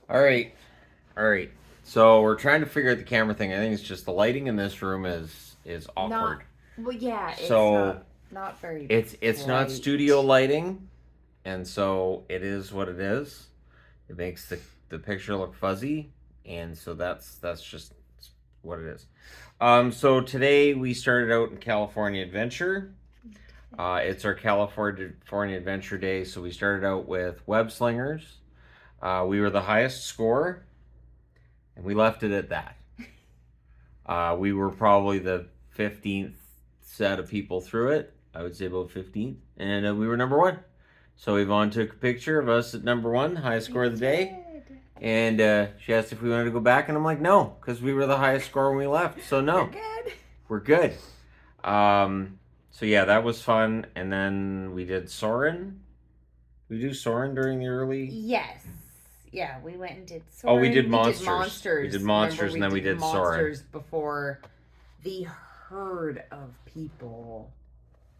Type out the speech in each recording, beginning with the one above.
All right, all right. So we're trying to figure out the camera thing. I think it's just the lighting in this room is Not awkward. well, yeah, it's So not very it's not bright. studio lighting, and so it is what it is. It makes the picture look fuzzy, and so that's just what it is. So today we started out in California Adventure. It's our California Adventure Day, so we started out with web slingers. We were the highest score, and we left it at that. We were probably the 15th set of people through it. I would say about 15th, and we were number one. So Yvonne took a picture of us at number one, highest score of the day. And she asked if we wanted to go back, and I'm like, no, because we were the highest score when we left. So no, we're good. So yeah, that was fun. And then we did Soren. We do Soren during the early. Yes. Yeah, we went and did Oh, we Soarin'. did We did monsters. monsters. We did Remember, monsters, and then we did Soren. monsters before the herd of people.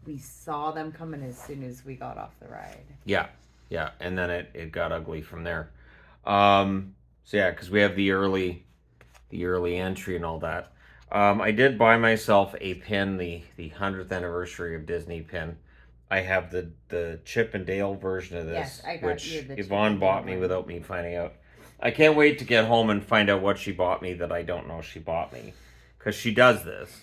We saw them coming as soon as we got off the ride. Yeah, yeah, and then it got ugly from there. So yeah, because we have the early entry and all that. I did buy myself a pin, the 100th anniversary of Disney pin. I have the Chip and Dale version of this, Yes, I got which you the Chip Yvonne and Dale bought me one. without me finding out. I can't wait to get home and find out what she bought me that I don't know she bought me, because she does this.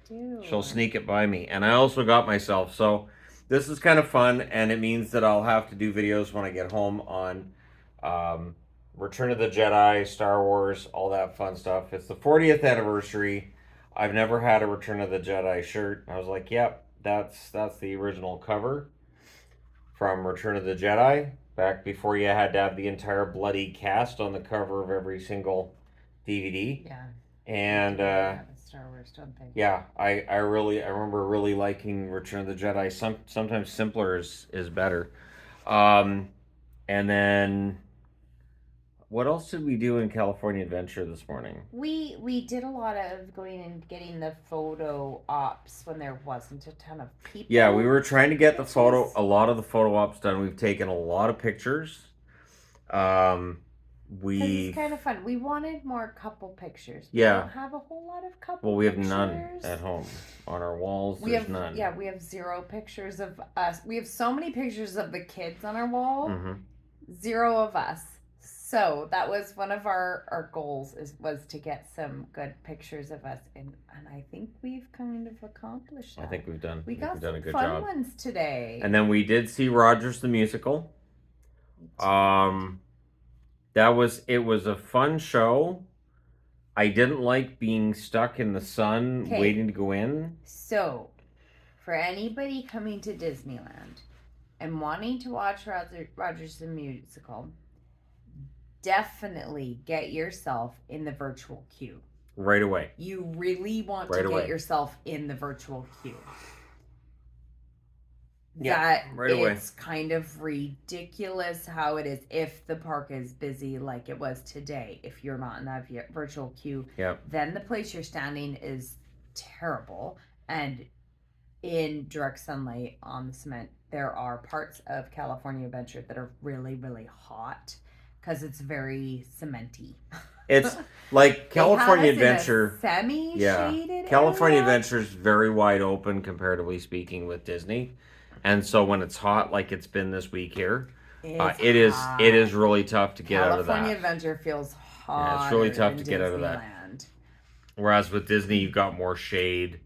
Dude. She'll sneak it by me, and I also got myself. So this is kind of fun, and it means that I'll have to do videos when I get home on Return of the Jedi, Star Wars, all that fun stuff. It's the 40th anniversary. I've never had a Return of the Jedi shirt. I was like, yep, that's the original cover from Return of the Jedi. Back before you had to have the entire bloody cast on the cover of every single DVD. Yeah. And Star Wars, don't they? yeah, I remember really liking Return of the Jedi. Sometimes simpler is better. And then what else did we do in California Adventure this morning? We did a lot of going and getting the photo ops when there wasn't a ton of people. Yeah, we were trying to get a lot of the photo ops done. We've taken a lot of pictures. It's kind of fun. We wanted more couple pictures. Yeah. We don't have a whole lot of couple. Well, we have pictures. None at home on our walls. There's none. Yeah, we have 0 pictures of us. We have so many pictures of the kids on our wall. Mm-hmm. 0 of us. So that was one of our goals was to get some good pictures of us, and I think we've kind of accomplished that. I think we've done. We got done some a good fun job. ones today. And then we did see Rogers the Musical. It was a fun show. I didn't like being stuck in the sun waiting to go in. So, for anybody coming to Disneyland and wanting to watch Rogers the Musical, definitely get yourself in the virtual queue. Right away. You really want to get yourself in the virtual queue. Yeah, right away. It's kind of ridiculous how it is if the park is busy like it was today. If you're not in that virtual queue, then the place you're standing is terrible. And in direct sunlight on the cement, there are parts of California Adventure that are really, really hot because it's very cementy. It's like California Adventure. Semi-shaded. California Adventure is very wide open comparatively speaking with Disney. And so when it's hot, like it's been this week here, it is really tough to get out of that. California Adventure feels hot. Yeah, it's really tough to get out of that. Whereas with Disney, you've got more shade.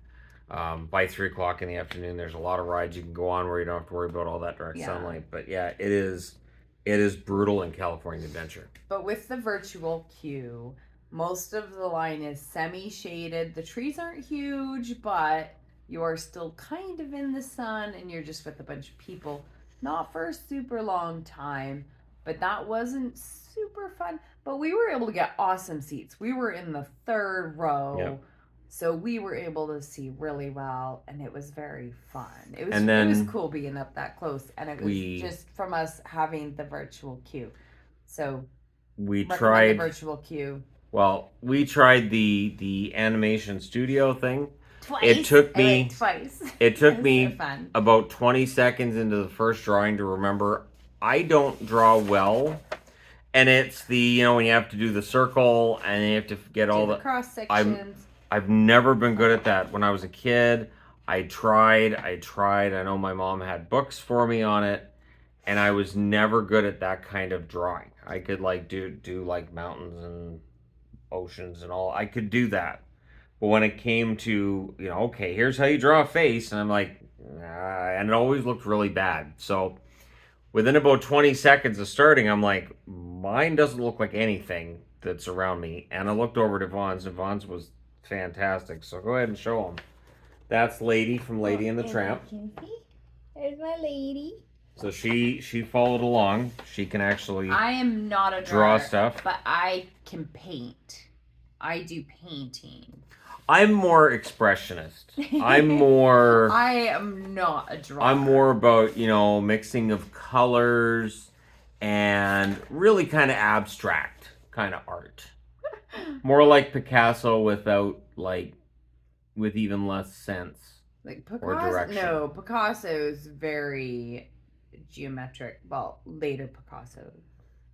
By 3 o'clock in the afternoon, there's a lot of rides you can go on where you don't have to worry about all that direct sunlight. But yeah, it is brutal in California Adventure. But with the virtual queue, most of the line is semi-shaded. The trees aren't huge, but you are still kind of in the sun and you're just with a bunch of people. Not for a super long time, but that wasn't super fun. But we were able to get awesome seats. We were in the 3rd row. Yep. So we were able to see really well, and it was very fun. It was cool being up that close, and it was just from us having the virtual queue. So we tried the virtual queue. Well, we tried the animation studio thing. Twice. It took me twice. It took me about 20 seconds into the first drawing to remember I don't draw well, And it's the when you have to do the circle and you have to get Do all the the. cross I'm sections. I've never been good at that. When I was a kid, I tried. I know my mom had books for me on it, and I was never good at that kind of drawing. I could like do like mountains and oceans and all. I could do that. But when it came to, okay, here's how you draw a face, and I'm like, nah, and it always looked really bad. So within about 20 seconds of starting, I'm like, mine doesn't look like anything that's around me. And I looked over to Vaughn's, and Vaughn's was fantastic. So go ahead and show them. That's Lady from Oh, Lady and the and Tramp. you can see. There's my lady. So she followed along. She can actually I am not a draw drawer, stuff. but I can paint. I do painting. I'm more expressionist. I'm more. I am not a drawer. I'm more about mixing of colors and really kind of abstract kind of art. More like Picasso without with even less sense like or Picasso. direction. No, Picasso's very geometric. Well, later Picasso.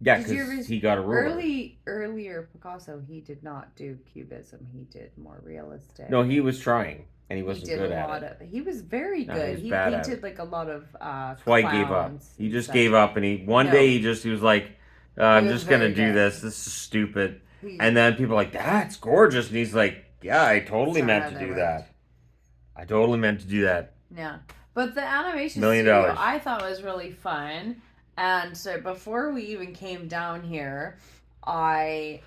Yeah, Did you ever because he got a ruler. Earlier Picasso, he did not do cubism. He did more realistic. No, he was trying, and he He wasn't did good a at lot it. of. He was very No, good. he He bad at painted it. like a lot of That's why he gave up. clowns He and just stuff. gave up, and one No. day he was like, "I'm was just gonna very do good. this. This is stupid." He- And then people are like, "That's gorgeous," and he's like, "Yeah, I totally It's not meant how to they do worked. that. I totally meant to do that." Yeah, but the animation $1 million. studio I thought was really fun, and so before we even came down here, I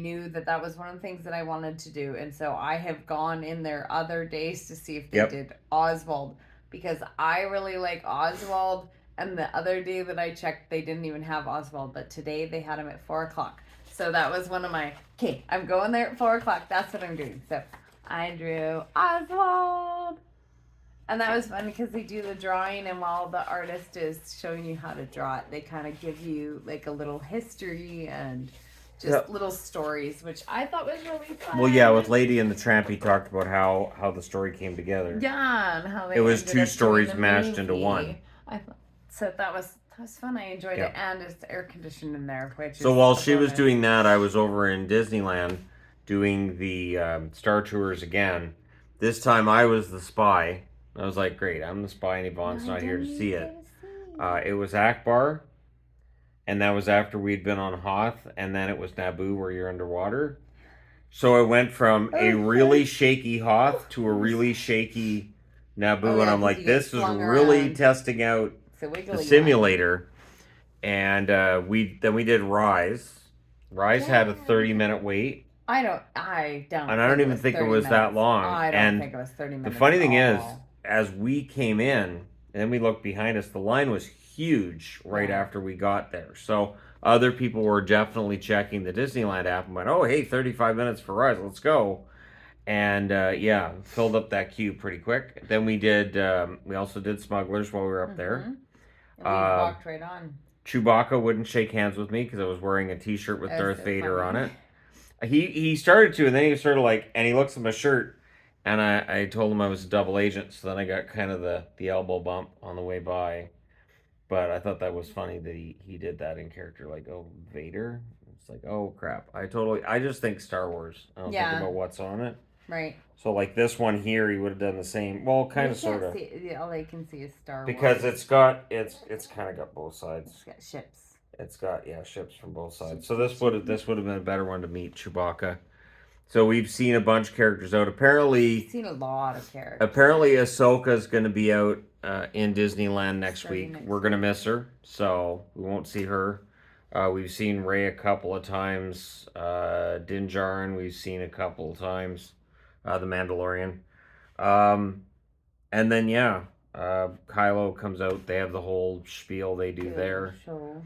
knew that was one of the things that I wanted to do, and so I have gone in there other days to see if they Yep. did Oswald, because I really like Oswald. And the other day that I checked, they didn't even have Oswald, but today they had him at 4 o'clock. So that was one of my, okay, I'm going there at 4 o'clock. That's what I'm doing. So I drew Oswald. And that was fun because they do the drawing, and while the artist is showing you how to draw it, they kind of give you like a little history and just Yep. little stories, which I thought was really fun. Well, yeah, with Lady and the Tramp, he talked about how the story came together. Yeah, and how they It was ended two up doing stories the mashed into movie. one. So that was fun. I enjoyed Yeah. it, and it's air conditioned in there, which So is while a she was bonus. doing that, I was over in Disneyland doing the Star Tours again. This time I was the spy. I was like, great, I'm the spy, and Yvonne's not here to see it. It was Akbar, and that was after we'd been on Hoth, and then it was Naboo where you're underwater. So it went from a really shaky Hoth to a really shaky Naboo, Oh, yeah, and I'm 'cause like, you get this was flung really around. testing out It's a the wiggly simulator. And we did Rise. Rise had a Yeah. 30-minute wait. I don't And I don't even think it was that long. I don't And think it was 30 minutes. the funny thing at is, all. as we came in, and then we looked behind us, the line was huge right Yeah. after we got there. So other people were definitely checking the Disneyland app and went, oh, hey, 35 minutes for Rise, let's go. And yeah, filled up that queue pretty quick. Then we also did Smugglers while we were up there. And we walked right on. Chewbacca wouldn't shake hands with me because I was wearing a T-shirt with That's Darth so Vader funny. on it. He started to, and then he sort of like, and he looks at my shirt, and I told him I was a double agent, so then I got kind of the elbow bump on the way by. But I thought that was funny that he did that in character, like, oh, Vader? It's like, oh, crap. I just think Star Wars. I don't think about what's on it. Right. So, like this one here, he would have done the same. Well, kind of, sort of. All I can see is Star Wars. Because it's kind of got both sides. It's got ships. It's got ships from both sides. So this would have been a better one to meet Chewbacca. So we've seen a bunch of characters out. We've seen a lot of characters. Apparently, Ahsoka's going to be out in Disneyland next Starting week. next We're going to miss her, so we won't see her. We've seen Rey a couple of times. Din Djarin we've seen a couple of times. The Mandalorian. And then Kylo comes out. They have the whole spiel they do there. Show.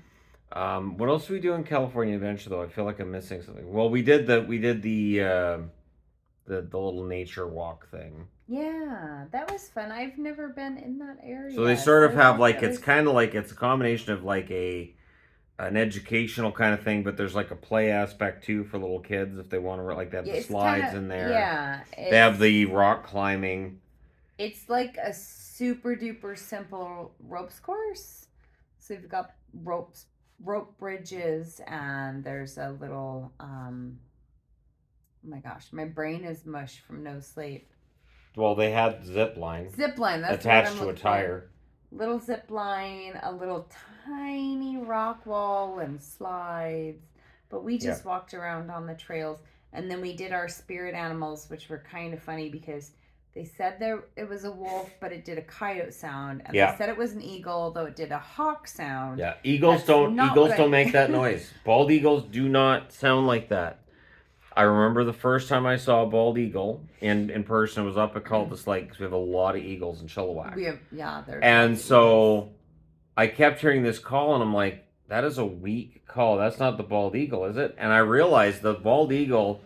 What else do we do in California Adventure though? I feel like I'm missing something. Well, we did the little nature walk thing. Yeah, that was fun. I've never been in that area. So they sort of have like it's kind of like it's a combination of like an educational kind of thing, but there's like a play aspect too for little kids if they want to like that. The slides in there. Yeah, they have the rock climbing. It's like a super duper simple ropes course. So you've got ropes rope bridges, and there's a little oh my gosh, my brain is mush from no sleep. Well, they had zip line Zip line, that's the word attached I'm to a looking for. tire. Little zip line, a little tiny rock wall, and slides. But we Yeah. just walked around on the trails, and then we did our spirit animals, which were kind of funny because they said there it was a wolf, but it did a coyote sound, and they Yeah. said it was an eagle, though it did a hawk sound. Yeah. That's not what Eagles don't I. make that noise. Bald eagles do not sound like that. I remember the first time I saw a bald eagle in person. It was up at Cultus Lake because we have a lot of eagles in Chilliwack. We have, yeah, there's And lots of eagles. so I kept hearing this call, and I'm like, that is a weak call. That's not the bald eagle, is it? And I realized the bald eagle,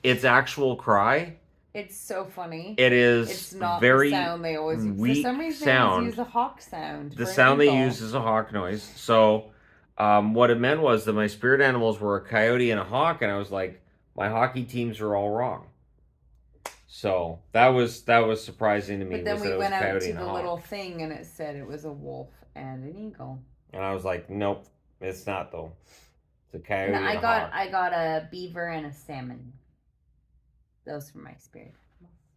its actual cry, It's so funny. it is It's not the very sound they always use. For weak some reason, they always sound. use a hawk sound. The For an sound they eagle. use is a hawk noise. So, what it meant was that my spirit animals were a coyote and a hawk, and I was like, my hockey teams are all wrong. So that was surprising to me. But then was we that it was went a out coyote to and a the hawk. little thing, and it said it was a wolf and an eagle. And I was like, nope, it's not though. It's a coyote And and a hawk. I got a beaver and a salmon. Those were my spirit.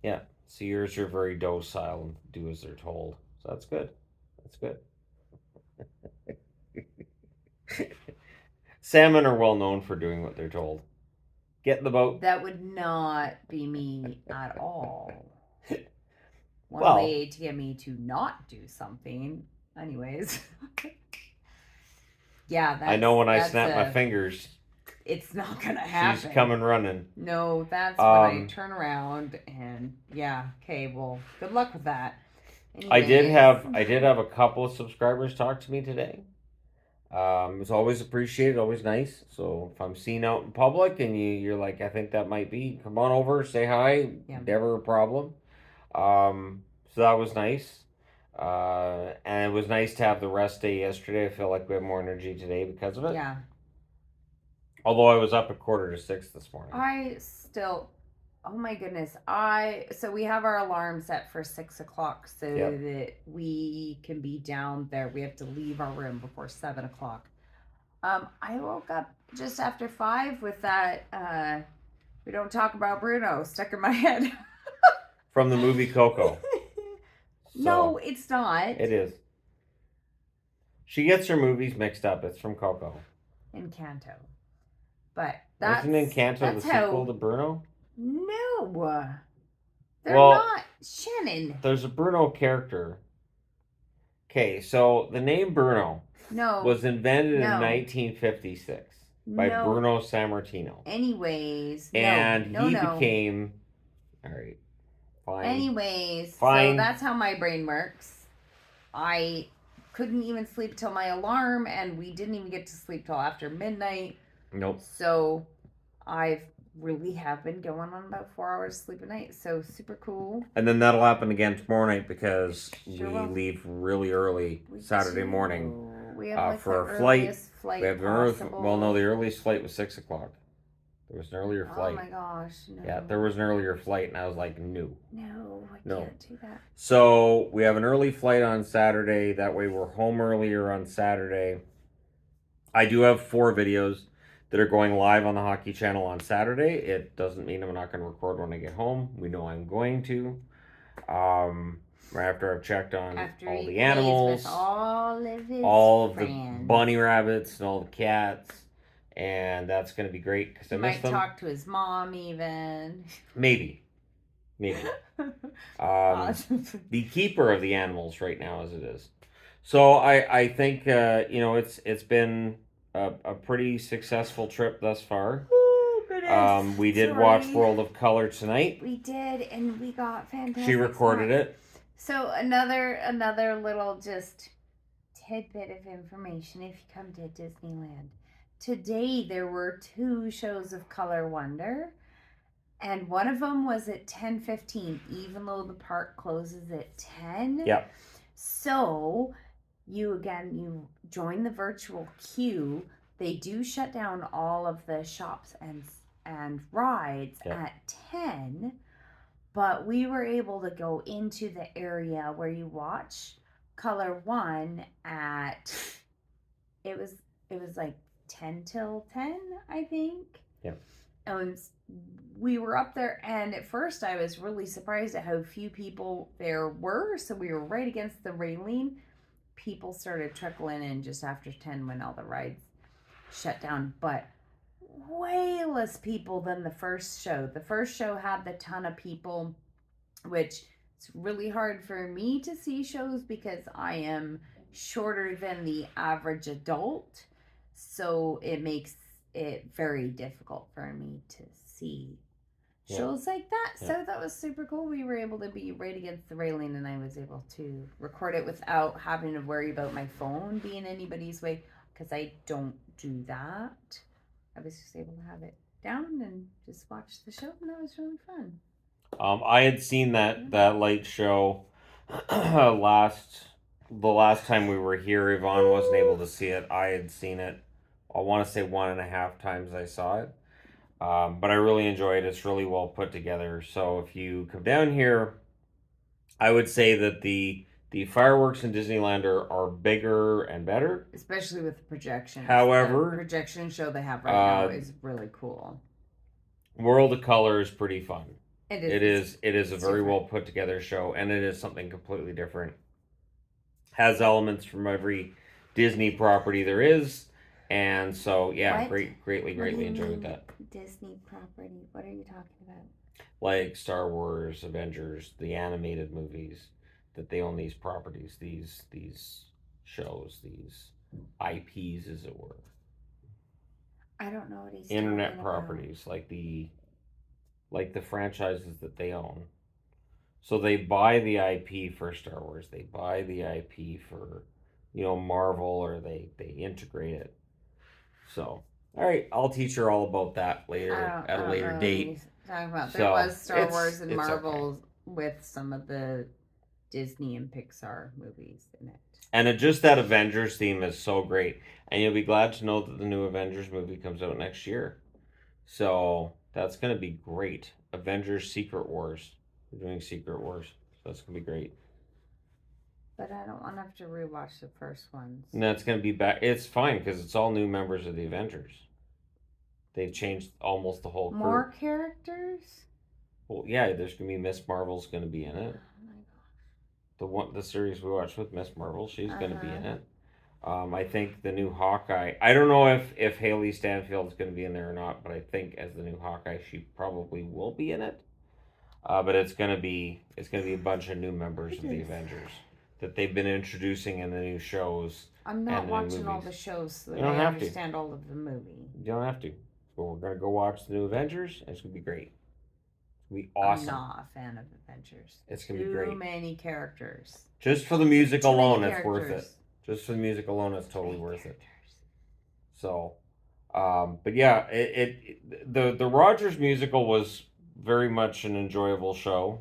Yeah. So yours are very docile and do as they're told. So that's good. That's good. Salmon are well known for doing what they're told. Get in the boat. That would not be me at all. One Well- way to get me to not do something. Anyways. Yeah, I know when I that's snap my fingers, it's not gonna happen. she's coming running. No, that's when I turn around and yeah. Okay, well, good luck with that. I did Anyways. have a couple of subscribers talk to me today. It's always appreciated, always nice. So if I'm seen out in public and you're like, I think that might be, come on over, say hi. Yeah. Never a problem. So that was nice. And it was nice to have the rest day yesterday. I feel like we have more energy today because of it. Yeah. Although I was up at 5:45 this morning. Oh my goodness. So we have our alarm set for 6 o'clock so Yep. that we can be down there. We have to leave our room before 7 o'clock. I woke up just after 5 with that we don't talk about Bruno stuck in my head. From the movie Coco. No, it's not. It is. She gets her movies mixed up. It's from Coco. Encanto. But that's Isn't Encanto the that's sequel how. to Bruno? No. They're Well, not. Shannon. There's a Bruno character. Okay, so the name Bruno No. was invented in No. 1956 by No. Bruno Sammartino. Anyways. And no. he became. All right. Fine. Anyways. Fine. So that's how my brain works. I couldn't even sleep till my alarm, and we didn't even get to sleep till after midnight. Nope. So I really have been going on about 4 hours sleep a night. So super cool. And then that'll happen again tomorrow night because Sure we will. leave really early Saturday morning. We have like for the a flight. earliest flight We have an early. possible. Well, no, the earliest flight was 6 o'clock. There was an earlier flight. Oh my gosh, no. Yeah, there was an earlier flight, and I was like, no. No, I No. can't do that. So we have an early flight on Saturday. That way we're home earlier on Saturday. I do have 4 videos that are going live on the Hockey Channel on Saturday. It doesn't mean I'm not going to record when I get home. We know I'm going to. Right after I've checked on all he the plays animals, with all of friends. the bunny rabbits, and all the cats. And that's going to be great because I He miss might them. talk to his mom even. Maybe. The keeper of the animals right now as it is. So I think it's been a pretty successful trip thus far. Oh, goodness. We did watch World of Color tonight. We did, and we got fantastic. She recorded it. So another little just tidbit of information if you come to Disneyland. Today there were 2 shows of Color Wonder, and one of them was at 10:15, even though the park closes at 10. Yep. So you join the virtual queue. They do shut down all of the shops and rides at 10, but we were able to go into the area where you watch Color One at it it was like 10 till 10, I think. Yeah. And we were up there, and at first I was really surprised at how few people there were. So we were right against the railing. People started trickling in just after 10 when all the rides shut down, but way less people than the first show. The first show had the ton of people, which it's really hard for me to see shows because I am shorter than the average adult. So it makes it very difficult for me to see Yeah. shows like that. Yeah. So that was super cool. We were able to be right against the railing, and I was able to record it without having to worry about my phone being anybody's way because I don't do that. I was just able to have it down and just watch the show, and that was really fun. I had seen that light show the last time we were here. Yvonne wasn't able to see it. I had seen it. I want to say 1.5 times I saw it. But I really enjoyed it. It's really well put together. So if you come down here, I would say that the fireworks in Disneyland are bigger and better. Especially with the projections. However, the projection show they have right now is really cool. World of Color is pretty fun. It is. It is a very different. well put together show, and it is something completely different. Has elements from every Disney property there is, and so yeah, What? greatly enjoyed that. Disney property. What are you talking about? Like Star Wars, Avengers, the animated movies, that they own these properties, these shows, these IPs, as it were. I don't know what he's Internet talking properties, like the franchises that they own. So they buy the IP for Star Wars. They buy the IP for, Marvel, or they integrate it. So, all right, I'll teach her all about that later at a later date. Talking about. So, there was Star Wars and it's Marvel okay. with some of the Disney and Pixar movies in it. And just that Avengers theme is so great. And you'll be glad to know that the new Avengers movie comes out next year. So that's going to be great. Avengers Secret Wars. We're doing Secret Wars. So that's going to be great. But I don't want to have to rewatch the first ones. And that's going to be back. It's fine because it's all new members of the Avengers. They've changed almost the whole crew. More characters? Well, yeah, there's going to be Miss Marvel's going to be in it. Oh my gosh. The series we watched with Miss Marvel, she's going to be in it. I think the new Hawkeye. I don't know if Haley Stanfield's going to be in there or not, but I think as the new Hawkeye, she probably will be in it. But it's going to be a bunch of new members of the Avengers that they've been introducing in the new shows. I'm not watching all the shows so that You don't I have understand all of the movie. You don't have to. But we're going to go watch the new Avengers, and it's going to be great. It's going to be awesome. I'm not a fan of Avengers. It's going to be great. Too many characters. Just for the music alone, it's worth it. Just for the music alone, it's totally worth it. So, but yeah, the Rogers musical was very much an enjoyable show.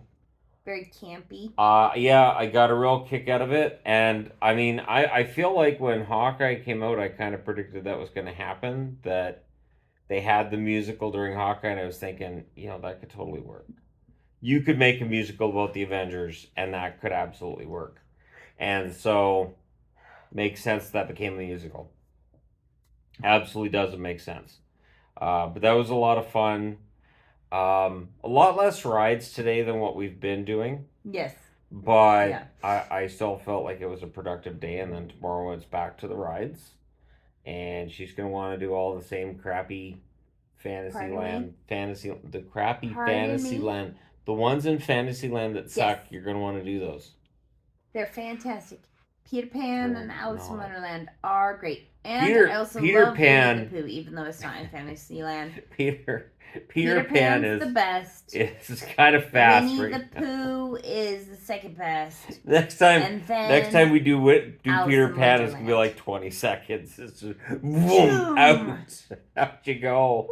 Very campy. Yeah, I got a real kick out of it, and I mean, I feel like when Hawkeye came out, I kind of predicted that was going to happen. That they had the musical during Hawkeye, and I was thinking, that could totally work. You could make a musical about the Avengers, and that could absolutely work. And so, makes sense that became a musical. Absolutely doesn't make sense. But that was a lot of fun. A lot less rides today than what we've been doing. Yes. But yeah. I still felt like it was a productive day, and then tomorrow it's back to the rides. And she's going to want to do all the same crappy Fantasyland. Fantasyland. The ones in Fantasyland that suck, yes. You're going to want to do those. They're fantastic. Peter Pan and Alice in Wonderland are great. And I also love Winnie the Pooh, even though it's not in Fantasyland. Peter Pan is the best. It's kind of fast. Winnie the Pooh is the second best. Next time we do Peter Pan, it's gonna be like 20 seconds. It's just boom, out you go.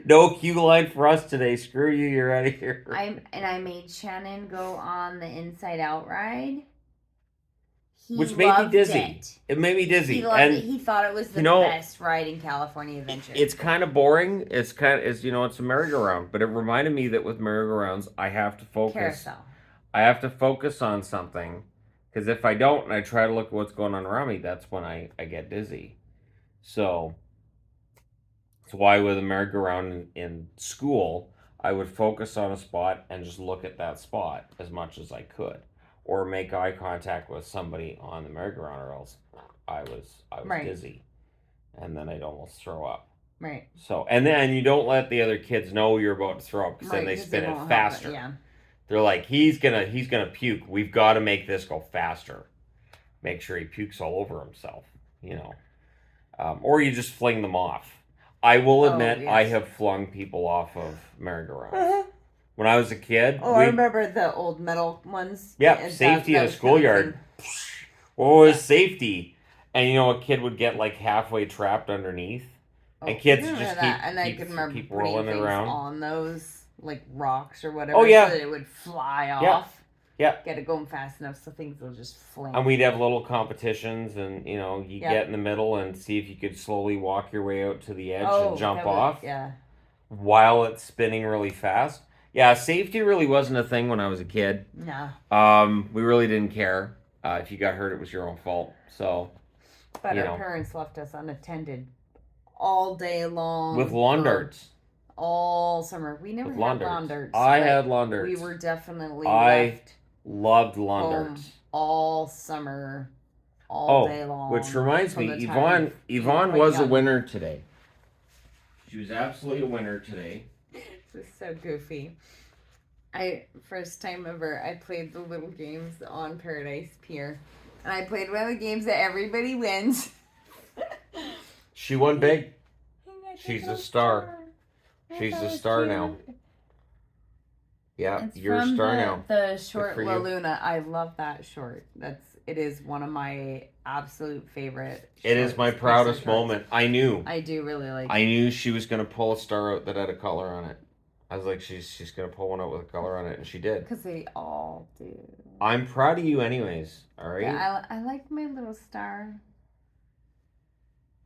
No queue line for us today. Screw you. You're out of here. I made Shannon go on the Inside Out ride. Which made me dizzy. It made me dizzy. He loved it. He thought it was the best ride in California Adventure. It's kind of boring. It's a merry-go-round. But it reminded me that with merry-go-rounds, I have to focus. Carousel. I have to focus on something. Because if I don't and I try to look at what's going on around me, that's when I get dizzy. So that's why with a merry-go-round in school, I would focus on a spot and just look at that spot as much as I could, or make eye contact with somebody on the merry-go-round, or else I was Right. dizzy, and then I'd almost throw up. Right. So, and then you don't let the other kids know you're about to throw up, because then Right. they Because they spin it won't help it. faster. Yeah. They're like, he's gonna puke. We've got to make this go faster. Make sure he pukes all over himself. You know, or you just fling them off. I will Oh, admit, I yes. have flung people off of merry-go-rounds. When I was a kid, Oh, I remember the old metal ones. yep, And safety that in a was kind of schoolyard. What was safety? And a kid would get like halfway trapped underneath, and Oh, I kids would remember just that. keep And I keep could remember keep putting rolling it things around. on those, like rocks or whatever, Oh yeah, so that it would fly yeah, off. yeah. Get it going fast enough so things will just fling. And we'd have little competitions, and you Yep. get in the middle and see if you could slowly walk your way out to the edge and jump that was, off yeah. while it's spinning really fast. Yeah, safety really wasn't a thing when I was a kid. No. We really didn't care. If you got hurt, it was your own fault. So, But our parents left us unattended all day long. with lawn darts. All summer. We never With had lawn darts. I had lawn darts. We were definitely I left loved lawn home darts. all summer, all day long. Which reminds from me, the time Yvonne quite was a young. winner today. She was absolutely a winner today. This is so goofy. First time ever, I played the little games on Paradise Pier. And I played one of the games that everybody wins. She won big. She's a star. She's a star now. Yeah, It's you're a from star now. The short for La you. Luna. I love that short. It is one of my absolute favorite. It is my proudest moment. I knew. I do really like. I knew she was gonna pull a star out that had a color on it. I was like, she's gonna pull one out with a color on it, and she did. Because they all do. I'm proud of you, anyways. All right. Yeah, I like my little star.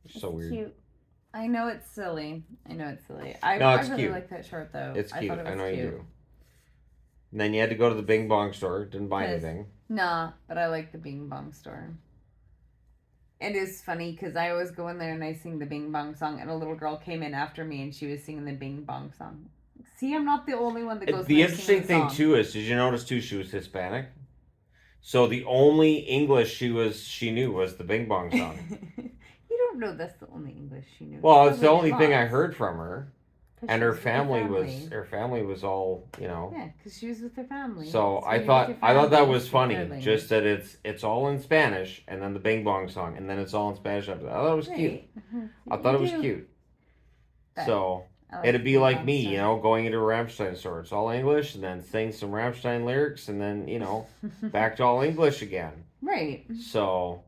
It's so weird. Cute. I know it's silly. I it's really cute. like that short though. It's cute. I know cute. you do. And then you had to go to the Bing Bong store. Didn't buy anything. Nah, but I like the Bing Bong store. It is funny because I always go in there and I sing the Bing Bong song, and a little girl came in after me and she was singing the Bing Bong song. See, I'm not the only one that goes. The interesting thing too is, did you notice too? She was Hispanic, so the only English she knew was the Bing Bong song. You don't know that's the only English she knew. Well, it's the only thing I heard from her. And her family family was all, Yeah, because she was with her family. So I thought that was funny. Just that it's all in Spanish, and then the Bing Bong song, and then it's all in Spanish after that. I thought it was cute. I thought it was cute. So it'd be like me, going into a Rammstein store. It's all English, and then sing some Rammstein lyrics, and then back to all English again. Right. So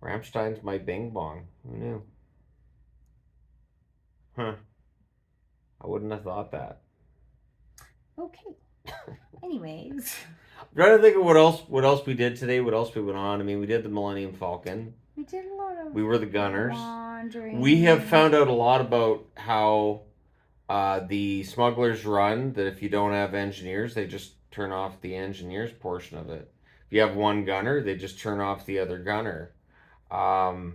Rammstein's my Bing Bong. Who knew? Huh. I wouldn't have thought that. Okay. Anyways. I'm trying to think of what else we did today, what else we went on. I mean, we did the Millennium Falcon. We did a lot of. We were the gunners. Laundry. We have found out a lot about how the smugglers run, that if you don't have engineers, they just turn off the engineers portion of it. If you have one gunner, they just turn off the other gunner. I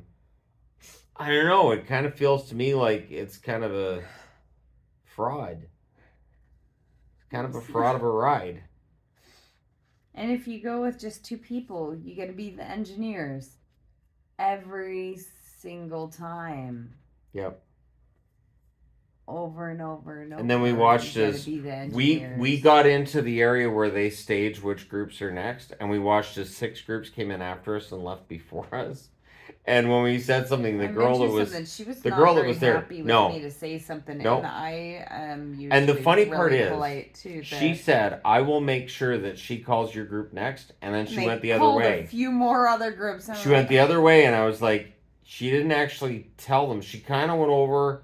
don't know. It kind of feels to me like it's kind of a fraud. It's kind of a fraud of a ride. And if you go with just two people, you got to be the engineers every single time. Yep. Over and over and over. And then we watched as we got into the area where they stage which groups are next, and we watched as 6 groups came in after us and left before us. And when we said something, the girl that was there, happy with me to say something, no. And I am usually and the funny really part is, polite too, she said, "I will make sure that she calls your group next," and then she went the other called way. A few more other groups. She went the other way, and I was like, she didn't actually tell them. She kind of went over,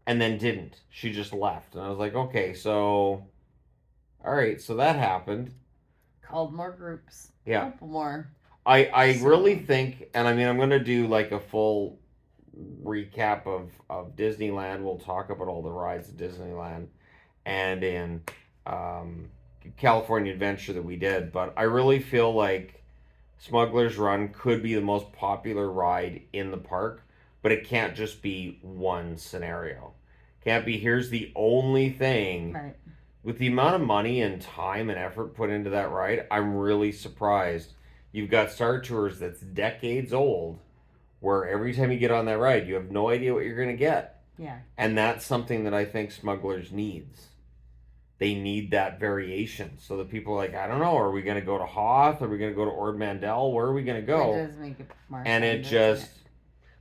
and then didn't. She just left, and I was like, okay, so, all right, so that happened. Called more groups. Yeah, a couple more. I really think, and I mean, I'm going to do like a full recap of Disneyland. We'll talk about all the rides at Disneyland and in California Adventure that we did. But I really feel like Smuggler's Run could be the most popular ride in the park but it can't just be one scenario. Can't be here's the only thing. Right. With the amount of money and time and effort put into that ride, I'm really surprised. You've got Star Tours that's decades old, where every time you get on that ride, you have no idea what you're going to get. Yeah. And that's something that I think Smugglers needs. They need that variation. So the people are like, I don't know, are we going to go to Hoth? Are we going to go to Ord Mantell? Where are we going to go? It does make it more And fun, it just,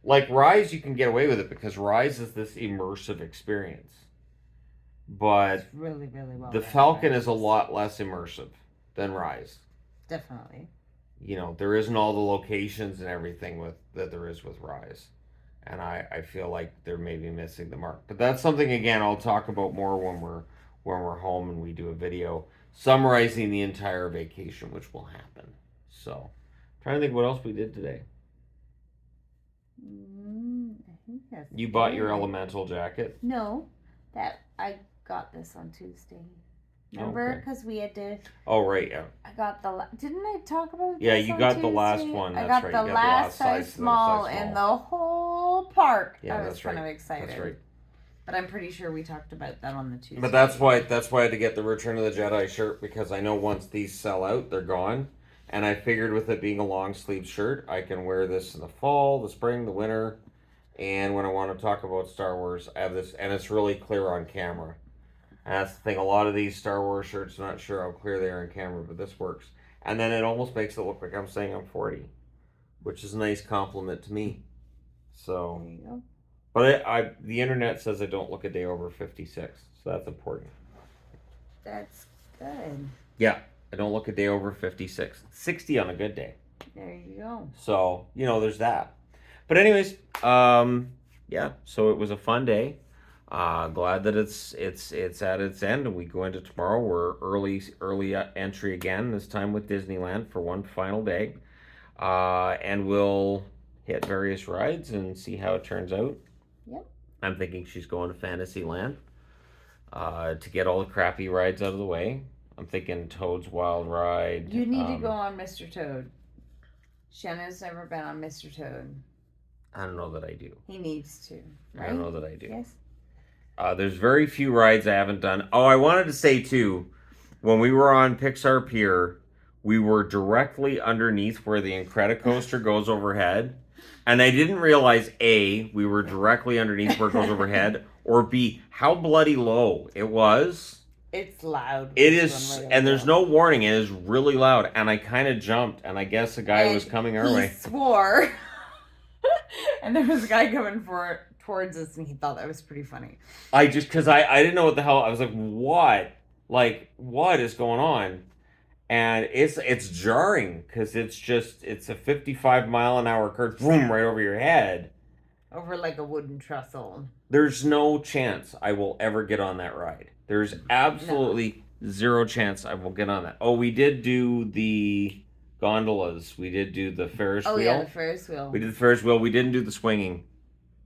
like Rise, you can get away with it because Rise is this immersive experience. But it's really, really well the done, Falcon Rise. is a lot less immersive than Rise. Definitely. You know, there isn't all the locations and everything with that there is with Rise. And I feel like they're maybe missing the mark. But that's something again I'll talk about more when we're home and we do a video summarizing the entire vacation, which will happen. So, trying to think what else we did today. I think that's You bought your it. elemental jacket? No, that I got this on Tuesday. Remember, because we had to. Oh right, yeah. I got the. Didn't I talk about? Yeah, this you on got Tuesday? the last one. I That's got right. the You got last size small in the whole park. Yeah, I was that's kind right. of excited. That's right. But I'm pretty sure we talked about that on the Tuesday. But that's why I had to get the Return of the Jedi shirt because I know once these sell out, they're gone. And I figured with it being a long sleeve shirt, I can wear this in the fall, the spring, the winter, and when I want to talk about Star Wars, I have this, and it's really clear on camera. And that's the thing. A lot of these Star Wars shirts, I'm not sure how clear they are on camera, but this works. And then it almost makes it look like I'm saying I'm 40, which is a nice compliment to me. So, there you go. but the internet says I don't look a day over 56, so that's important. That's good. Yeah, I don't look a day over 56. 60 on a good day. There you go. So, there's that. But anyways, yeah, so it was a fun day. Glad that it's at its end and we go into tomorrow. We're early entry again, this time with Disneyland for one final day. And we'll hit various rides and see how it turns out. Yep. I'm thinking she's going to Fantasyland to get all the crappy rides out of the way. I'm thinking Toad's Wild Ride. You need to go on Mr. Toad. Shanna's never been on Mr. Toad. I don't know that I do. He needs to. Right? I don't know that I do. Yes. There's very few rides I haven't done. Oh, I wanted to say too, when we were on Pixar Pier, we were directly underneath where the Incredicoaster goes overhead. And I didn't realize, A, we were directly underneath where it goes overhead, or B, how bloody low it was. It's loud. It is, and there's no warning. It is really loud. And I kind of jumped, and I guess a guy was coming our way. He swore. And there was a guy coming towards us, and he thought that was pretty funny. Because I didn't know what the hell. I was like, what? Like, what is going on? And it's jarring because it's a 55-mile-an-hour curve, boom, right over your head. Over like a wooden trestle. There's no chance I will ever get on that ride. There's absolutely zero chance I will get on that. Oh, we did do the gondolas. We did do the Ferris wheel. Oh, yeah, the Ferris wheel. We did the Ferris wheel. We didn't do the swinging.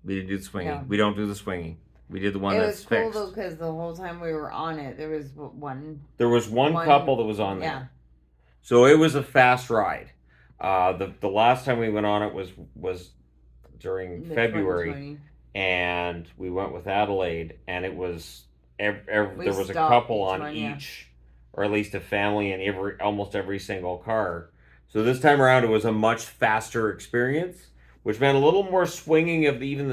No. We don't do the swinging. We did the one that's fixed. It was cool, though, because the whole time we were on it, there was one... There was one couple that was on there. Yeah. So it was a fast ride. The last time we went on it was during February, and we went with Adelaide, and it was there was a couple on each, or at least a family in almost every single car. So this time around, it was a much faster experience, which meant a little more swinging of even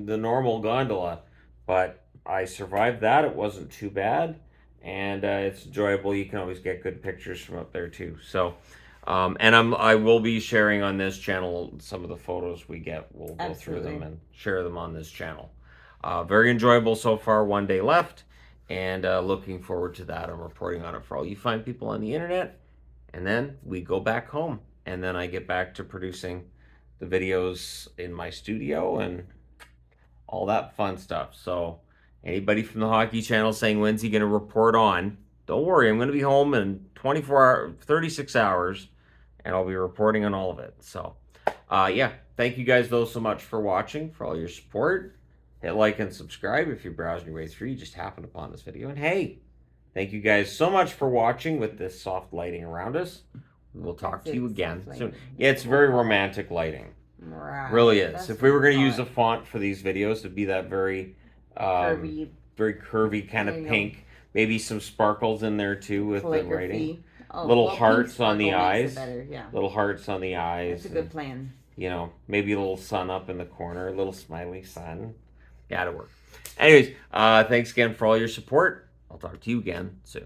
the normal gondola. But I survived that. It wasn't too bad. And it's enjoyable. You can always get good pictures from up there too. So, and I will be sharing on this channel some of the photos we get. We'll go through them and share them on this channel. Very enjoyable so far. One day left, and looking forward to that. I'm reporting on it for all you fine people on the internet, and then we go back home, and then I get back to producing the videos in my studio and all that fun stuff. So. Anybody from the hockey channel saying, when's he going to report on? Don't worry, I'm going to be home in 36 hours, and I'll be reporting on all of it. So, yeah, thank you guys, though, so much for watching, for all your support. Hit like and subscribe if you're browsing your way through. You just happened upon this video. And hey, thank you guys so much for watching with this soft lighting around us. We will talk to you again soon. Yeah, it's very romantic lighting. Right. Really is. That's If we were what I going to use a thought. font for these videos, it'd be that Curvy. very curvy kind There of you go. pink. Maybe some sparkles in there too with the writing. Calligraphy. Oh, Little well, pink hearts on the sparkle makes it eyes. better. Yeah. Little hearts on the eyes. That's a good plan. You know, maybe a little sun up in the corner, a little smiley sun. Yeah, it'll work. Anyways, thanks again for all your support. I'll talk to you again soon.